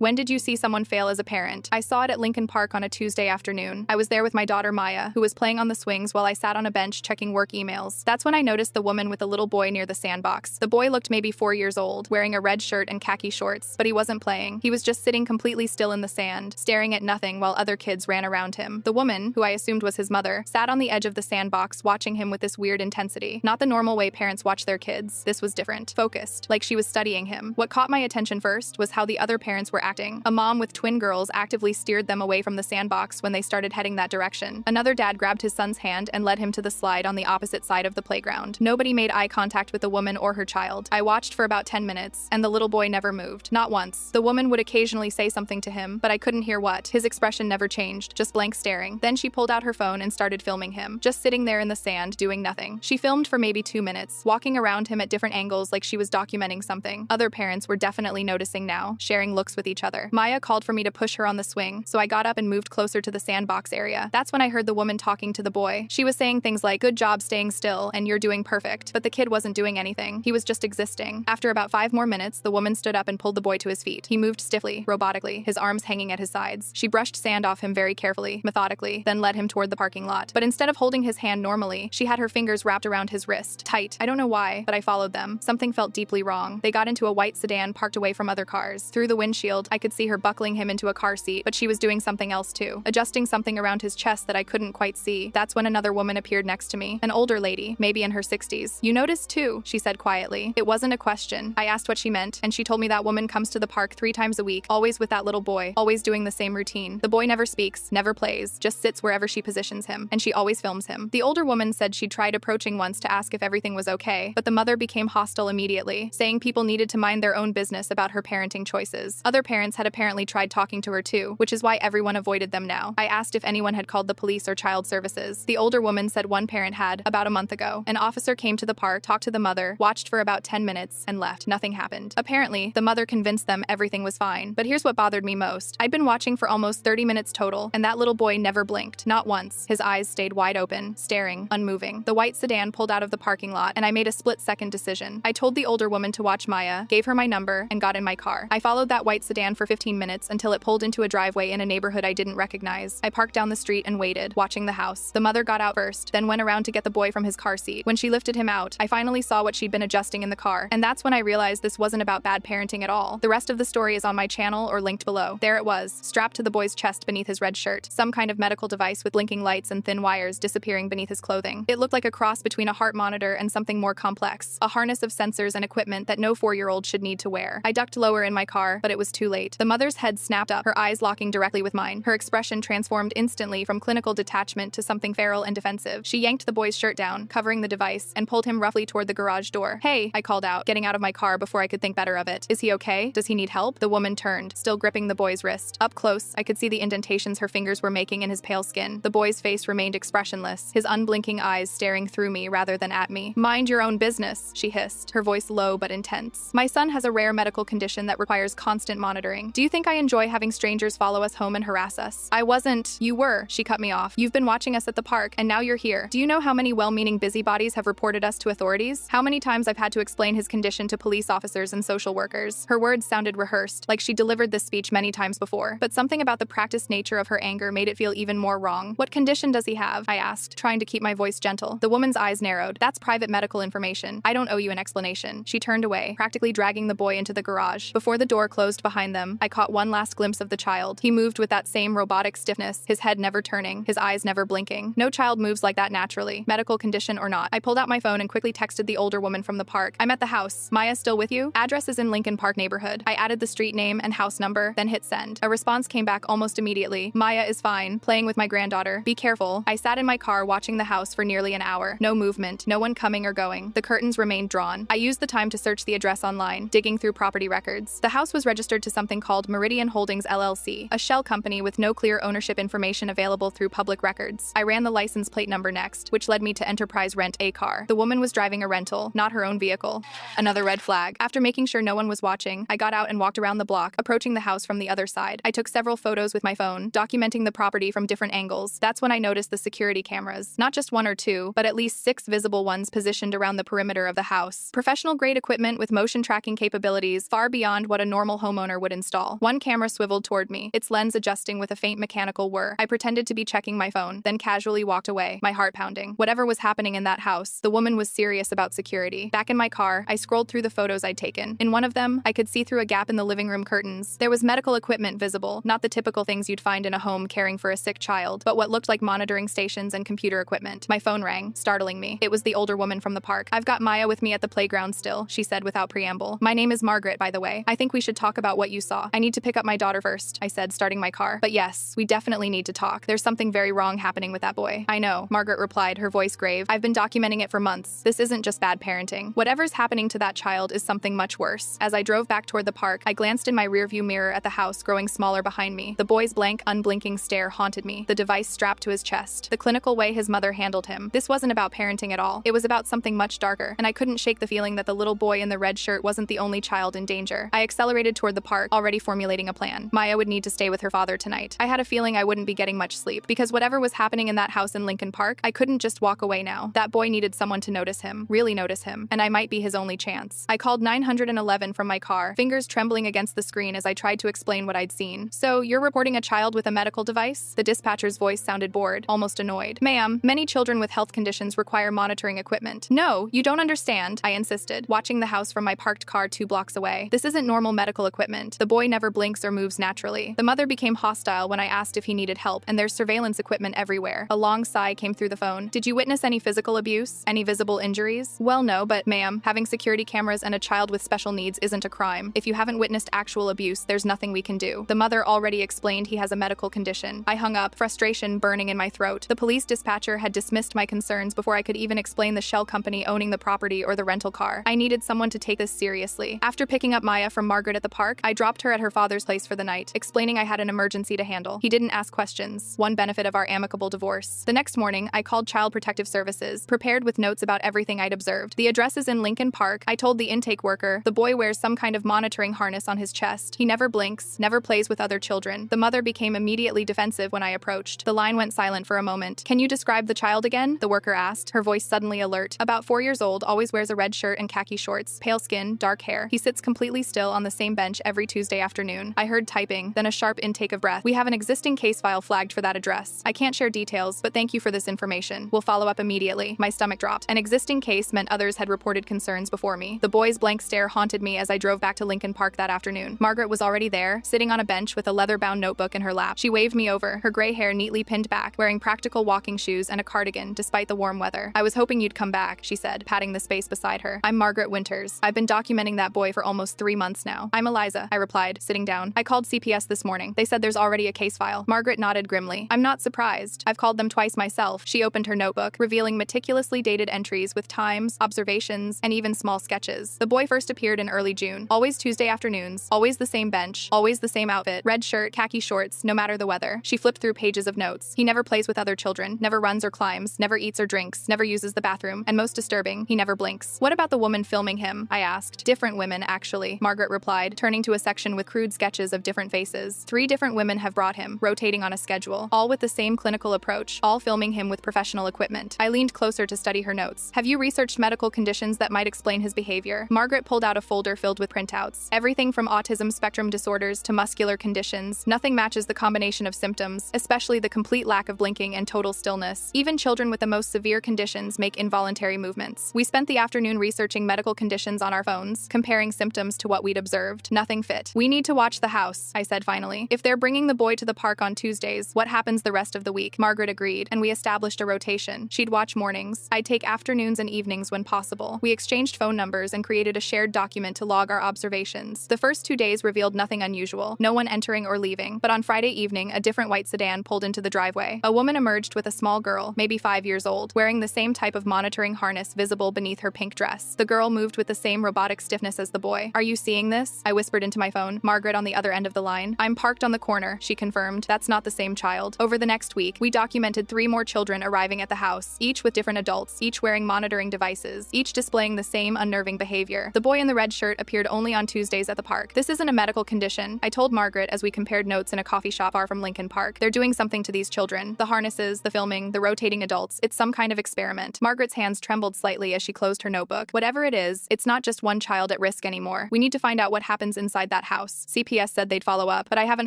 When did you see someone fail as a parent? I saw it at Lincoln Park on a Tuesday afternoon. I was there with my daughter Maya, who was playing on the swings while I sat on a bench checking work emails. That's when I noticed the woman with the little boy near the sandbox. The boy looked maybe 4 years old, wearing a red shirt and khaki shorts, but he wasn't playing. He was just sitting completely still in the sand, staring at nothing while other kids ran around him. The woman, who I assumed was his mother, sat on the edge of the sandbox watching him with this weird intensity. Not the normal way parents watch their kids. This was different. Focused, like she was studying him. What caught my attention first was how the other parents were acting. A mom with twin girls actively steered them away from the sandbox when they started heading that direction. Another dad grabbed his son's hand and led him to the slide on the opposite side of the playground. Nobody made eye contact with the woman or her child. I watched for about 10 minutes, and the little boy never moved. Not once. The woman would occasionally say something to him, but I couldn't hear what. His expression never changed, just blank staring. Then she pulled out her phone and started filming him, just sitting there in the sand, doing nothing. She filmed for maybe 2 minutes, walking around him at different angles like she was documenting something. Other parents were definitely noticing now, sharing looks with each other. Maya called for me to push her on the swing, so I got up and moved closer to the sandbox area. That's when I heard the woman talking to the boy. She was saying things like, "Good job staying still," and "You're doing perfect." But the kid wasn't doing anything. He was just existing. After about 5 more minutes, the woman stood up and pulled the boy to his feet. He moved stiffly, robotically, his arms hanging at his sides. She brushed sand off him very carefully, methodically, then led him toward the parking lot. But instead of holding his hand normally, she had her fingers wrapped around his wrist, tight. I don't know why, but I followed them. Something felt deeply wrong. They got into a white sedan parked away from other cars. Through the windshield, I could see her buckling him into a car seat, but she was doing something else too, adjusting something around his chest that I couldn't quite see. That's when another woman appeared next to me, an older lady, maybe in her 60s. "You noticed too," she said quietly. It wasn't a question. I asked what she meant, and she told me that woman comes to the park 3 times a week, always with that little boy, always doing the same routine. The boy never speaks, never plays, just sits wherever she positions him, and she always films him. The older woman said she'd tried approaching once to ask if everything was okay, but the mother became hostile immediately, saying people needed to mind their own business about her parenting choices. Other parents had apparently tried talking to her too, which is why everyone avoided them now. I asked if anyone had called the police or child services. The older woman said one parent had, about a month ago. An officer came to the park, talked to the mother, watched for about 10 minutes, and left. Nothing happened. Apparently, the mother convinced them everything was fine. But here's what bothered me most. I'd been watching for almost 30 minutes total, and that little boy never blinked. Not once. His eyes stayed wide open, staring, unmoving. The white sedan pulled out of the parking lot, and I made a split-second decision. I told the older woman to watch Maya, gave her my number, and got in my car. I followed that white sedan for 15 minutes until it pulled into a driveway in a neighborhood I didn't recognize. I parked down the street and waited, watching the house. The mother got out first, then went around to get the boy from his car seat. When she lifted him out, I finally saw what she'd been adjusting in the car, and that's when I realized this wasn't about bad parenting at all. The rest of the story is on my channel or linked below. There it was, strapped to the boy's chest beneath his red shirt, some kind of medical device with blinking lights and thin wires disappearing beneath his clothing. It looked like a cross between a heart monitor and something more complex, a harness of sensors and equipment that no 4-year-old should need to wear. I ducked lower in my car, but it was too late. The mother's head snapped up, her eyes locking directly with mine. Her expression transformed instantly from clinical detachment to something feral and defensive. She yanked the boy's shirt down, covering the device, and pulled him roughly toward the garage door. "Hey," I called out, getting out of my car before I could think better of it. "Is he okay? Does he need help?" The woman turned, still gripping the boy's wrist. Up close, I could see the indentations her fingers were making in his pale skin. The boy's face remained expressionless, his unblinking eyes staring through me rather than at me. "Mind your own business," she hissed, her voice low but intense. "My son has a rare medical condition that requires constant monitoring. Do you think I enjoy having strangers follow us home and harass us?" "I wasn't." "You were," she cut me off. "You've been watching us at the park, and now you're here. Do you know how many well-meaning busybodies have reported us to authorities? How many times I've had to explain his condition to police officers and social workers?" Her words sounded rehearsed, like she delivered this speech many times before, but something about the practiced nature of her anger made it feel even more wrong. "What condition does he have?" I asked, trying to keep my voice gentle. The woman's eyes narrowed. "That's private medical information. I don't owe you an explanation." She turned away, practically dragging the boy into the garage. Before the door closed behind them, I caught one last glimpse of the child. He moved with that same robotic stiffness, his head never turning, his eyes never blinking. No child moves like that naturally, medical condition or not. I pulled out my phone and quickly texted the older woman from the park. "I'm at the house. Maya still with you? Address is in Lincoln Park neighborhood." I added the street name and house number, then hit send. A response came back almost immediately. "Maya is fine, playing with my granddaughter. Be careful." I sat in my car watching the house for nearly an hour. No movement, no one coming or going. The curtains remained drawn. I used the time to search the address online, digging through property records. The house was registered to something called Meridian Holdings LLC, a shell company with no clear ownership information available through public records. I ran the license plate number next, which led me to Enterprise Rent a Car. The woman was driving a rental, not her own vehicle. Another red flag. After making sure no one was watching, I got out and walked around the block, approaching the house from the other side. I took several photos with my phone, documenting the property from different angles. That's when I noticed the security cameras. Not just 1 or 2, but at least 6 visible ones positioned around the perimeter of the house. Professional-grade equipment with motion tracking capabilities far beyond what a normal homeowner would would install. One camera swiveled toward me, its lens adjusting with a faint mechanical whir. I pretended to be checking my phone, then casually walked away, my heart pounding. Whatever was happening in that house, the woman was serious about security. Back in my car, I scrolled through the photos I'd taken. In one of them, I could see through a gap in the living room curtains. There was medical equipment visible, not the typical things you'd find in a home caring for a sick child, but what looked like monitoring stations and computer equipment. My phone rang, startling me. It was the older woman from the park. "I've got Maya with me at the playground still," she said without preamble. "My name is Margaret, by the way. I think we should talk about what you saw. I need to pick up my daughter first," I said, starting my car. "But yes, we definitely need to talk. There's something very wrong happening with that boy." "I know," Margaret replied, her voice grave. "I've been documenting it for months. This isn't just bad parenting. Whatever's happening to that child is something much worse." As I drove back toward the park, I glanced in my rearview mirror at the house growing smaller behind me. The boy's blank, unblinking stare haunted me, the device strapped to his chest, the clinical way his mother handled him. This wasn't about parenting at all. It was about something much darker, and I couldn't shake the feeling that the little boy in the red shirt wasn't the only child in danger. I accelerated toward the park, already formulating a plan. Maya would need to stay with her father tonight. I had a feeling I wouldn't be getting much sleep, because whatever was happening in that house in Lincoln Park, I couldn't just walk away now. That boy needed someone to notice him, really notice him, and I might be his only chance. I called 911 from my car, fingers trembling against the screen as I tried to explain what I'd seen. "So, you're reporting a child with a medical device?" The dispatcher's voice sounded bored, almost annoyed. "Ma'am, many children with health conditions require monitoring equipment." "No, you don't understand," I insisted, watching the house from my parked car 2 blocks away. "This isn't normal medical equipment. The boy never blinks or moves naturally." The mother became hostile when I asked if he needed help, and there's surveillance equipment everywhere. A long sigh came through the phone. "Did you witness any physical abuse? Any visible injuries?" "Well, no, but ma'am, having security cameras and a child with special needs isn't a crime. If you haven't witnessed actual abuse, there's nothing we can do." The mother already explained he has a medical condition. I hung up, frustration burning in my throat. The police dispatcher had dismissed my concerns before I could even explain the shell company owning the property or the rental car. I needed someone to take this seriously. After picking up Maya from Margaret at the park, I dropped her at her father's place for the night, explaining I had an emergency to handle. He didn't ask questions, one benefit of our amicable divorce. The next morning, I called Child Protective Services, prepared with notes about everything I'd observed. "The address is in Lincoln Park." I told the intake worker. "The boy wears some kind of monitoring harness on his chest. He never blinks, never plays with other children." The mother became immediately defensive when I approached. The line went silent for a moment. "Can you describe the child again?" the worker asked, her voice suddenly alert. "About 4 years old, always wears a red shirt and khaki shorts, pale skin, dark hair. He sits completely still on the same bench every Tuesday afternoon." I heard typing, then a sharp intake of breath. "We have an existing case file flagged for that address. I can't share details, but thank you for this information. We'll follow up immediately." My stomach dropped. An existing case meant others had reported concerns before me. The boy's blank stare haunted me as I drove back to Lincoln Park that afternoon. Margaret was already there, sitting on a bench with a leather-bound notebook in her lap. She waved me over, her gray hair neatly pinned back, wearing practical walking shoes and a cardigan despite the warm weather. "I was hoping you'd come back," she said, patting the space beside her. "I'm Margaret Winters. I've been documenting that boy for almost 3 months now." "I'm Eliza," I replied, sitting down. "I called CPS this morning. They said there's already a case file." Margaret nodded grimly. "I'm not surprised. I've called them twice myself." She opened her notebook, revealing meticulously dated entries with times, observations, and even small sketches. "The boy first appeared in early June. Always Tuesday afternoons. Always the same bench. Always the same outfit. Red shirt, khaki shorts, no matter the weather." She flipped through pages of notes. "He never plays with other children, never runs or climbs, never eats or drinks, never uses the bathroom, and most disturbing, he never blinks." "What about the woman filming him?" I asked. "Different women, actually," Margaret replied, turning to a section with crude sketches of different faces. 3 different women have brought him, rotating on a schedule, all with the same clinical approach, all filming him with professional equipment. I leaned closer to study her notes. "Have you researched medical conditions that might explain his behavior?" Margaret pulled out a folder filled with printouts. "Everything from autism spectrum disorders to muscular conditions. Nothing matches the combination of symptoms, especially the complete lack of blinking and total stillness. Even children with the most severe conditions make involuntary movements." We spent the afternoon researching medical conditions on our phones, comparing symptoms to what we'd observed. Nothing fit. "We need to watch the house," I said finally. "If they're bringing the boy to the park on Tuesdays, what happens the rest of the week?" Margaret agreed, and we established a rotation. She'd watch mornings. I'd take afternoons and evenings when possible. We exchanged phone numbers and created a shared document to log our observations. The first 2 days revealed nothing unusual, no one entering or leaving, but on Friday evening, a different white sedan pulled into the driveway. A woman emerged with a small girl, maybe 5 years old, wearing the same type of monitoring harness visible beneath her pink dress. The girl moved with the same robotic stiffness as the boy. "Are you seeing this?" I whispered into my phone, Margaret on the other end of the line. "I'm parked on the corner," she confirmed. "That's not the same child." Over the next week, we documented 3 more children arriving at the house, each with different adults, each wearing monitoring devices, each displaying the same unnerving behavior. The boy in the red shirt appeared only on Tuesdays at the park. "This isn't a medical condition," I told Margaret as we compared notes in a coffee shop far from Lincoln Park. "They're doing something to these children. The harnesses, the filming, the rotating adults. It's some kind of experiment." Margaret's hands trembled slightly as she closed her notebook. "Whatever it is, it's not just one child at risk anymore. We need to find out what happens inside that that house. CPS said they'd follow up, but I haven't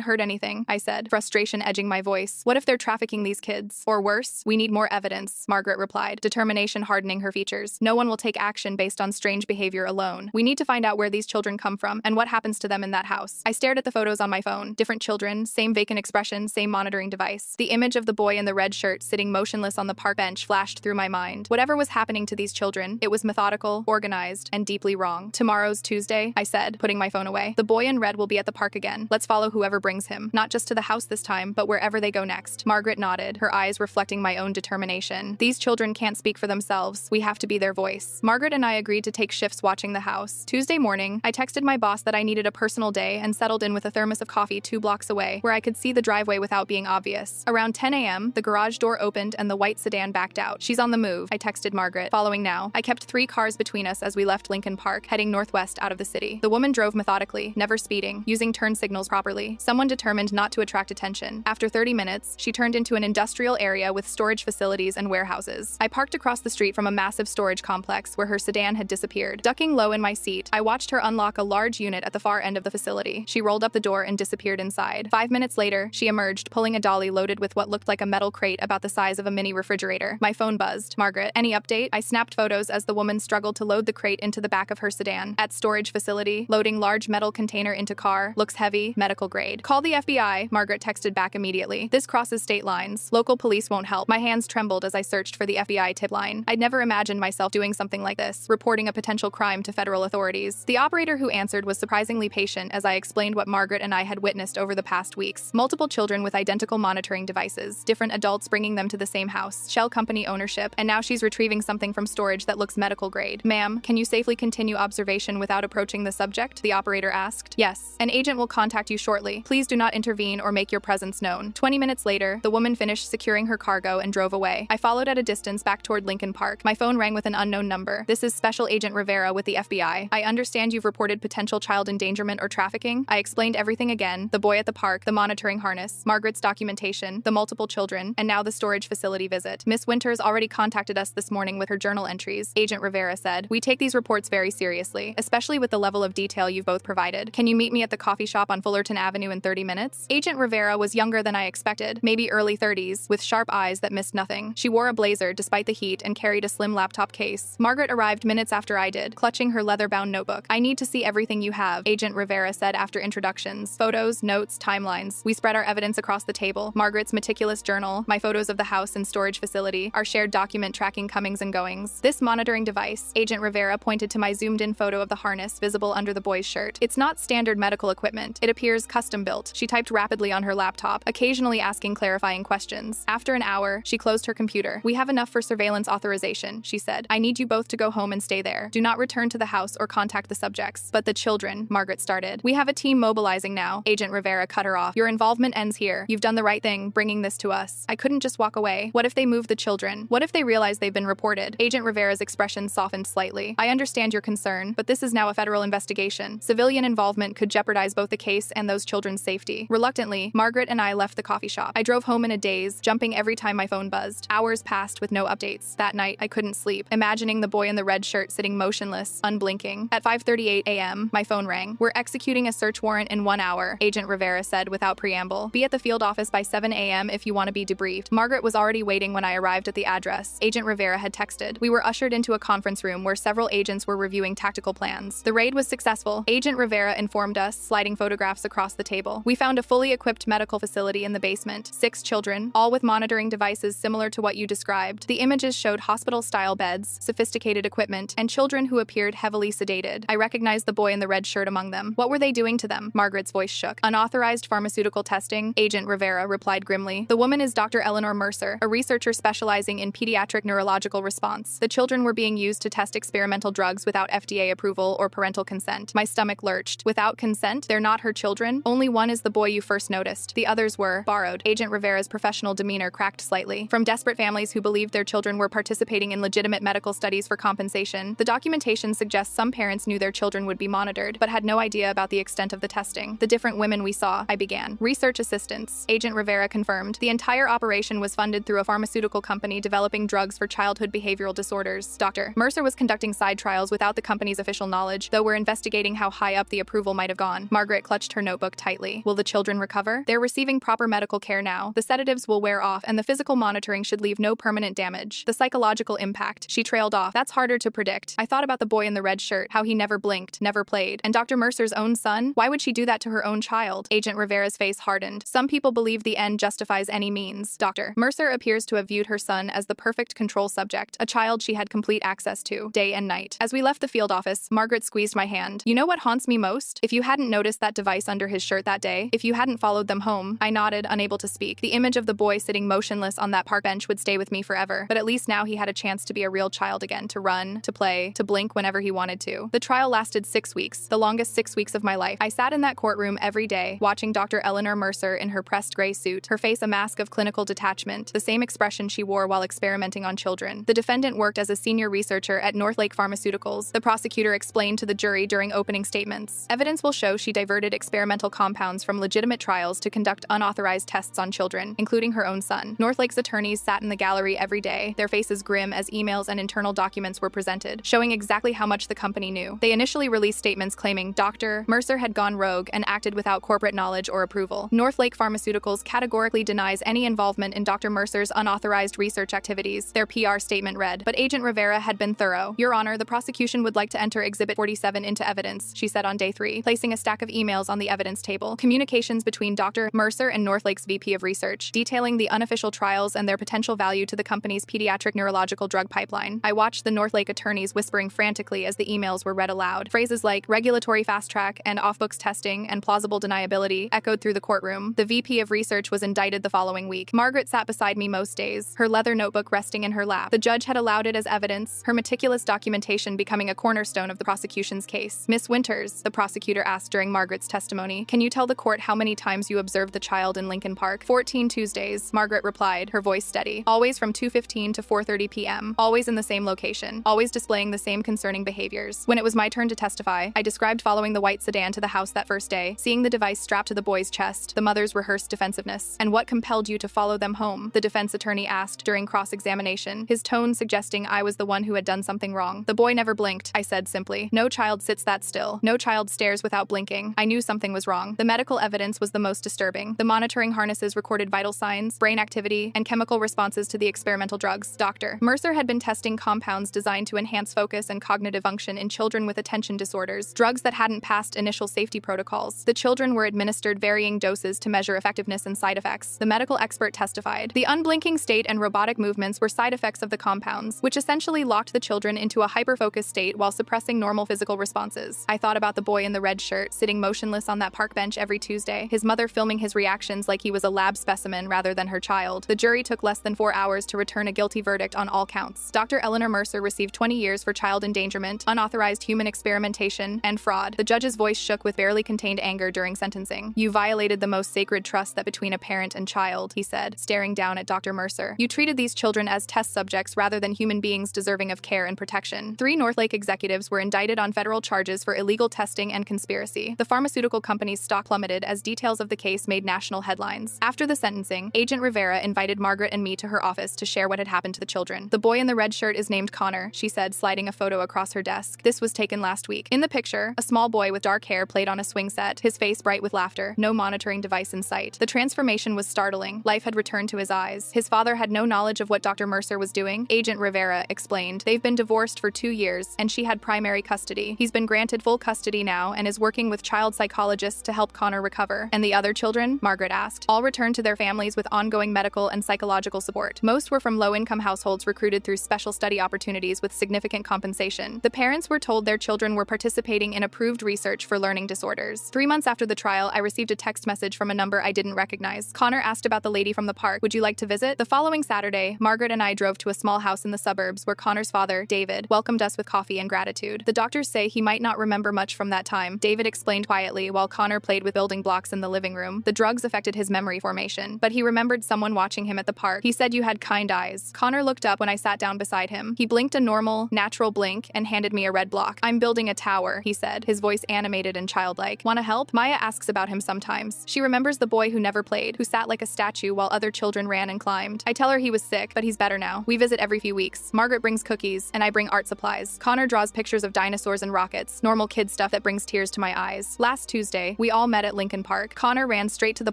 heard anything, I said, frustration edging my voice. What if they're trafficking these kids? Or worse, we need more evidence, Margaret replied, determination hardening her features. No one will take action based on strange behavior alone. We need to find out where these children come from and what happens to them in that house. I stared at the photos on my phone. Different children, same vacant expression, same monitoring device. The image of the boy in the red shirt sitting motionless on the park bench flashed through my mind. Whatever was happening to these children, it was methodical, organized, and deeply wrong. Tomorrow's Tuesday, I said, putting my phone away. The boy in red will be at the park again. Let's follow whoever brings him. Not just to the house this time, but wherever they go next. Margaret nodded, her eyes reflecting my own determination. These children can't speak for themselves. We have to be their voice. Margaret and I agreed to take shifts watching the house. Tuesday morning, I texted my boss that I needed a personal day and settled in with a thermos of coffee 2 blocks away, where I could see the driveway without being obvious. Around 10 a.m., the garage door opened and the white sedan backed out. She's on the move, I texted Margaret. Following now, I kept 3 cars between us as we left Lincoln Park, heading northwest out of the city. The woman drove methodically, never speeding, using turn signals properly. Someone determined not to attract attention. After 30 minutes, she turned into an industrial area with storage facilities and warehouses. I parked across the street from a massive storage complex where her sedan had disappeared. Ducking low in my seat, I watched her unlock a large unit at the far end of the facility. She rolled up the door and disappeared inside. 5 minutes later, she emerged, pulling a dolly loaded with what looked like a metal crate about the size of a mini refrigerator. My phone buzzed. Margaret, any update? I snapped photos as the woman struggled to load the crate into the back of her sedan. At storage facility, loading large metal container into car, looks heavy, medical grade. Call the FBI, Margaret texted back immediately. This crosses state lines. Local police won't help. My hands trembled as I searched for the FBI tip line. I'd never imagined myself doing something like this, reporting a potential crime to federal authorities. The operator who answered was surprisingly patient as I explained what Margaret and I had witnessed over the past weeks. Multiple children with identical monitoring devices, different adults bringing them to the same house, shell company ownership, and now she's retrieving something from storage that looks medical grade. Ma'am, can you safely continue observation without approaching the subject? The operator asked. Yes. An agent will contact you shortly. Please do not intervene or make your presence known. 20 minutes later, the woman finished securing her cargo and drove away. I followed at a distance back toward Lincoln Park. My phone rang with an unknown number. This is Special Agent Rivera with the FBI. I understand you've reported potential child endangerment or trafficking. I explained everything again. The boy at the park, the monitoring harness, Margaret's documentation, the multiple children, and now the storage facility visit. Miss Winters already contacted us this morning with her journal entries, Agent Rivera said. We take these reports very seriously, especially with the level of detail you've both provided. Can you meet me at the coffee shop on Fullerton Avenue in 30 minutes? Agent Rivera was younger than I expected, maybe early 30s, with sharp eyes that missed nothing. She wore a blazer despite the heat and carried a slim laptop case. Margaret arrived minutes after I did, clutching her leather-bound notebook. I need to see everything you have, Agent Rivera said after introductions. Photos, notes, timelines. We spread our evidence across the table. Margaret's meticulous journal, my photos of the house and storage facility, our shared document tracking comings and goings. This monitoring device, Agent Rivera pointed to my zoomed-in photo of the harness visible under the boy's shirt. It's not standard medical equipment. It appears custom-built. She typed rapidly on her laptop, occasionally asking clarifying questions. After an hour, she closed her computer. We have enough for surveillance authorization, she said. I need you both to go home and stay there. Do not return to the house or contact the subjects. But the children, Margaret started. We have a team mobilizing now. Agent Rivera cut her off. Your involvement ends here. You've done the right thing, bringing this to us. I couldn't just walk away. What if they move the children? What if they realize they've been reported? Agent Rivera's expression softened slightly. I understand your concern, but this is now a federal investigation. Civilian involvement could jeopardize both the case and those children's safety. Reluctantly, Margaret and I left the coffee shop. I drove home in a daze, jumping every time my phone buzzed. Hours passed with no updates. That night, I couldn't sleep, imagining the boy in the red shirt sitting motionless, unblinking. At 5:38 a.m., my phone rang. We're executing a search warrant in 1 hour, Agent Rivera said without preamble. Be at the field office by 7 a.m. if you want to be debriefed. Margaret was already waiting when I arrived at the address. Agent Rivera had texted. We were ushered into a conference room where several agents were reviewing tactical plans. The raid was successful, Agent Rivera informed us, sliding photographs across the table. We found a fully equipped medical facility in the basement, 6 children, all with monitoring devices similar to what you described. The images showed hospital-style beds, sophisticated equipment, and children who appeared heavily sedated. I recognized the boy in the red shirt among them. What were they doing to them? Margaret's voice shook. Unauthorized pharmaceutical testing, Agent Rivera replied grimly. The woman is Dr. Eleanor Mercer, a researcher specializing in pediatric neurological response. The children were being used to test experimental drugs without FDA approval or parental consent. My stomach lurched. Without consent? They're not her children? Only one is the boy you first noticed. The others were borrowed. Agent Rivera's professional demeanor cracked slightly. From desperate families who believed their children were participating in legitimate medical studies for compensation, the documentation suggests some parents knew their children would be monitored, but had no idea about the extent of the testing. The different women we saw, I began. Research assistants, Agent Rivera confirmed. The entire operation was funded through a pharmaceutical company developing drugs for childhood behavioral disorders. Dr. Mercer was conducting side trials without the company's official knowledge, though we're investigating how high up the approval approval might have gone. Margaret clutched her notebook tightly. Will the children recover? They're receiving proper medical care now. The sedatives will wear off, and the physical monitoring should leave no permanent damage. The psychological impact. She trailed off. That's harder to predict. I thought about the boy in the red shirt, how he never blinked, never played. And Dr. Mercer's own son? Why would she do that to her own child? Agent Rivera's face hardened. Some people believe the end justifies any means. Dr. Mercer appears to have viewed her son as the perfect control subject, a child she had complete access to, day and night. As we left the field office, Margaret squeezed my hand. You know what haunts me most? If you hadn't noticed that device under his shirt that day, if you hadn't followed them home, I nodded, unable to speak. The image of the boy sitting motionless on that park bench would stay with me forever, but at least now he had a chance to be a real child again, to run, to play, to blink whenever he wanted to. The trial lasted 6 weeks, the longest 6 weeks of my life. I sat in that courtroom every day, watching Dr. Eleanor Mercer in her pressed gray suit, her face a mask of clinical detachment, the same expression she wore while experimenting on children. The defendant worked as a senior researcher at Northlake Pharmaceuticals. The prosecutor explained to the jury during opening statements. Evidence will show she diverted experimental compounds from legitimate trials to conduct unauthorized tests on children, including her own son. Northlake's attorneys sat in the gallery every day, their faces grim as emails and internal documents were presented, showing exactly how much the company knew. They initially released statements claiming Dr. Mercer had gone rogue and acted without corporate knowledge or approval. Northlake Pharmaceuticals categorically denies any involvement in Dr. Mercer's unauthorized research activities, their PR statement read. But Agent Rivera had been thorough. Your Honor, the prosecution would like to enter Exhibit 47 into evidence, she said on day 3, placing a stack of emails on the evidence table. Communications between Dr. Mercer and Northlake's VP of Research, detailing the unofficial trials and their potential value to the company's pediatric neurological drug pipeline. I watched the Northlake attorneys whispering frantically as the emails were read aloud. Phrases like regulatory fast track and off-books testing and plausible deniability echoed through the courtroom. The VP of Research was indicted the following week. Margaret sat beside me most days, her leather notebook resting in her lap. The judge had allowed it as evidence, her meticulous documentation becoming a cornerstone of the prosecution's case. Miss Winters, the prosecutor asked during Margaret's testimony, can you tell the court how many times you observed the child in Lincoln Park? 14 Tuesdays, Margaret replied, her voice steady. Always from 2:15 to 4:30 p.m. Always in the same location. Always displaying the same concerning behaviors. When it was my turn to testify, I described following the white sedan to the house that first day, seeing the device strapped to the boy's chest, the mother's rehearsed defensiveness. And what compelled you to follow them home? The defense attorney asked during cross-examination, his tone suggesting I was the one who had done something wrong. The boy never blinked, I said simply. No child sits that still. No child stares without blinking. I knew something was wrong. The medical evidence was the most disturbing. The monitoring harnesses recorded vital signs, brain activity, and chemical responses to the experimental drugs. Dr. Mercer had been testing compounds designed to enhance focus and cognitive function in children with attention disorders, drugs that hadn't passed initial safety protocols. The children were administered varying doses to measure effectiveness and side effects. The medical expert testified. The unblinking state and robotic movements were side effects of the compounds, which essentially locked the children into a hyper-focused state while suppressing normal physical responses. I thought about the boy in the red shirt, sitting motionless on that park bench every Tuesday, his mother filming his reactions like he was a lab specimen rather than her child. The jury took less than 4 hours to return a guilty verdict on all counts. Dr. Eleanor Mercer received 20 years for child endangerment, unauthorized human experimentation, and fraud. The judge's voice shook with barely contained anger during sentencing. You violated the most sacred trust that between a parent and child, he said, staring down at Dr. Mercer. You treated these children as test subjects rather than human beings deserving of care and protection. 3 Northlake executives were indicted on federal charges for illegal testing and conspiracy. The pharmaceutical company's stock plummeted as details of the case made national headlines. After the sentencing, Agent Rivera invited Margaret and me to her office to share what had happened to the children. The boy in the red shirt is named Connor, she said, sliding a photo across her desk. This was taken last week. In the picture, a small boy with dark hair played on a swing set, his face bright with laughter, no monitoring device in sight. The transformation was startling. Life had returned to his eyes. His father had no knowledge of what Dr. Mercer was doing. Agent Rivera explained. They've been divorced for 2 years, and she had primary custody. He's been granted full custody now and is working with child psychologists to help Connor recover. And the other children? Margaret asked. All returned to their families with ongoing medical and psychological support. Most were from low-income households recruited through special study opportunities with significant compensation. The parents were told their children were participating in approved research for learning disorders. 3 months after the trial, I received a text message from a number I didn't recognize. Connor asked about the lady from the park. Would you like to visit? The following Saturday, Margaret and I drove to a small house in the suburbs where Connor's father, David, welcomed us with coffee and gratitude. The doctors say he might not remember much from that time, David explained quietly while Connor played with building blocks in the living room. The drugs affected his memory formation, but he remembered someone watching him at the park. He said you had kind eyes. Connor looked up when I sat down beside him. He blinked a normal, natural blink and handed me a red block. I'm building a tower, he said, his voice animated and childlike. Wanna help? Maya asks about him sometimes. She remembers the boy who never played, who sat like a statue while other children ran and climbed. I tell her he was sick, but he's better now. We visit every few weeks. Margaret brings cookies, and I bring art supplies. Connor draws pictures of dinosaurs and rockets, normal kid stuff that brings brings tears to my eyes. Last Tuesday, we all met at Lincoln Park. Connor ran straight to the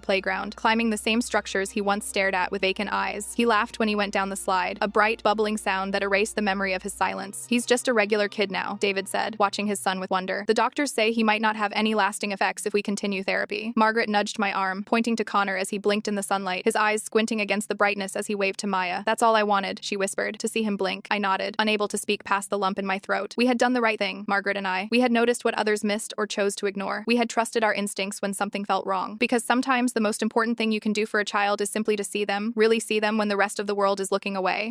playground, climbing the same structures he once stared at with vacant eyes. He laughed when he went down the slide, a bright, bubbling sound that erased the memory of his silence. He's just a regular kid now, David said, watching his son with wonder. The doctors say he might not have any lasting effects if we continue therapy. Margaret nudged my arm, pointing to Connor as he blinked in the sunlight, his eyes squinting against the brightness as he waved to Maya. That's all I wanted, she whispered, to see him blink. I nodded, unable to speak past the lump in my throat. We had done the right thing, Margaret and I. We had noticed what others missed or chose to ignore. We had trusted our instincts when something felt wrong. Because sometimes the most important thing you can do for a child is simply to see them, really see them when the rest of the world is looking away.